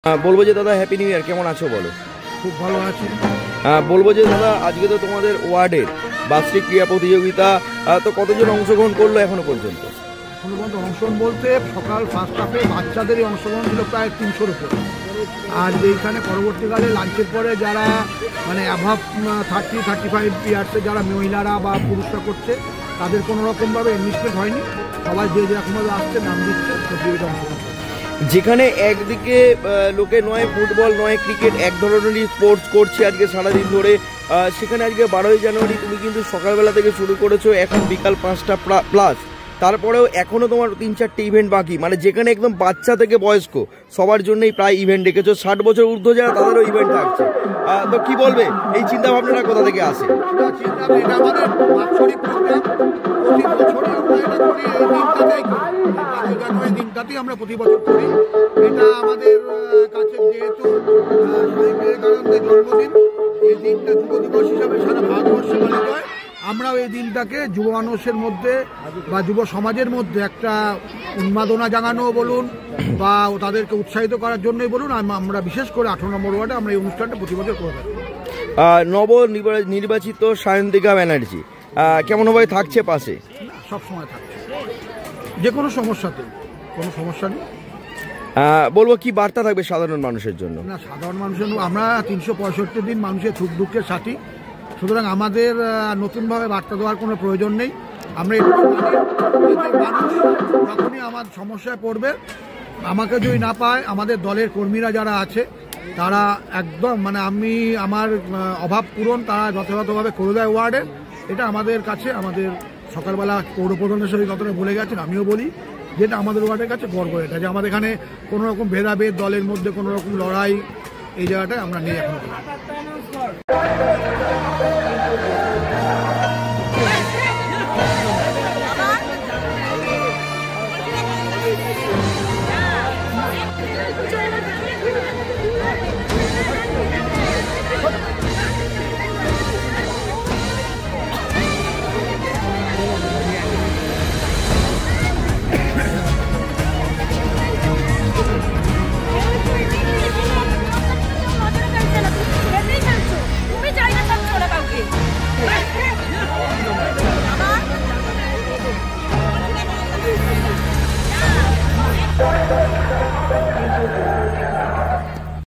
বলবো যে দাদা হ্যাপি নিউ ইয়ার, কেমন আছো বলো? খুব ভালো আছি। বলবো যে দাদা আজকে তো তোমাদের ওয়ার্ডের বার্ষিক ক্রীড়া প্রতিযোগিতা, তো কতজন অংশগ্রহণ করলো এখনো পর্যন্ত? এখনো পর্যন্ত অংশগ্রহণ বলতে সকাল ফার্স্ট হাফে বাচ্চাদেরই অংশগ্রহণ ছিল প্রায় 300-র উপর। আর এইখানে পরবর্তীকালে লাঞ্চের পরে যারা মানে অ্যাভাব 30-35 ইয়ার্সে যারা মহিলারা বা পুরুষরা করছে তাদের কোনো রকমভাবে এনলিস্টমেন্ট হয়নি। সবাই যে যেরকমভাবে আসছে নাম দিচ্ছে প্রতিযোগিতা অংশগ্রহণ করছে। যেখানে একদিকে লোকে নয় ফুটবল নয় ক্রিকেট এক ধরনেরই স্পোর্টস করছে আজকে সারাদিন ধরে, সেখানে আজকে 12ই জানুয়ারি তুমি কিন্তু সকালবেলা থেকে শুরু করেছো, এখন বিকাল 5টা প্লাস, তারপরেও এখনও তোমার 3-4টে ইভেন্ট বাকি, মানে যেখানে একদম বাচ্চা থেকে বয়স্ক সবার জন্যই প্রায় ইভেন্ট রেখেছো। 60 বছর ঊর্ধ্ব যারা তাদেরও ইভেন্ট থাকছে, তো কি বলবে এই চিন্তা ভাবনাটা কোথা থেকে আসে? এটা আমাদের বাৎসরিক প্রোগ্রাম, প্রতি বছরই আমরা এটা করি। এই দিনটাতেই আমরা প্রতি বছর করি। এটা আমাদের কাছে যেহেতু স্বামী বিবেকানন্দের জন্মদিন, এই দিনটা যুব দিবস হিসাবে সারা ভারতবর্ষে পালিত হয়। আমরাও এই দিনটাকে যুব মানুষের মধ্যে বা যুব সমাজের মধ্যে একটা উন্মাদনা জাগানো বলুন বা তাদেরকে উৎসাহিত করার জন্যই বলুন, আমরা বিশেষ করে 18 নম্বর ওয়ার্ডে আমরা এই অনুষ্ঠানটা প্রতি বছর করে থাকি। নব নির্বাচিত সায়ন্তিকা ব্যানার্জি কেমনভাবে থাকছে পাশে? সব সময় থাকছে, যে কোনো সমস্যাতে, কোনো সমস্যা নেই। বলবো কি বার্তা থাকবে সাধারণ মানুষের জন্য? না, সাধারণ মানুষের আমরা 365 দিন মানুষের সুখ দুঃখের সাথী, সুতরাং আমাদের নতুনভাবে বার্তা দেওয়ার কোনো প্রয়োজন নেই। আমরা এটুকু জানি যে মানুষ যখনই আমার সমস্যায় পড়বে, আমাকে যদি না পায়, আমাদের দলের কর্মীরা যারা আছে তারা একদম মানে আমার অভাব পূরণ তারা যথাযথভাবে করে দেয় ওয়ার্ডে। এটা আমাদের কাছে, আমাদের সকালবেলা পৌরপ্রধানের সঙ্গে কথাটা বলে গেছেন, আমিও বলি যেটা আমাদের ওয়ার্ডের কাছে গর্ব, এটা যে আমাদের এখানে কোনো রকম ভেদাভেদ, দলের মধ্যে কোনো রকম লড়াই, এই জায়গাটায় আমরা নেই এখন।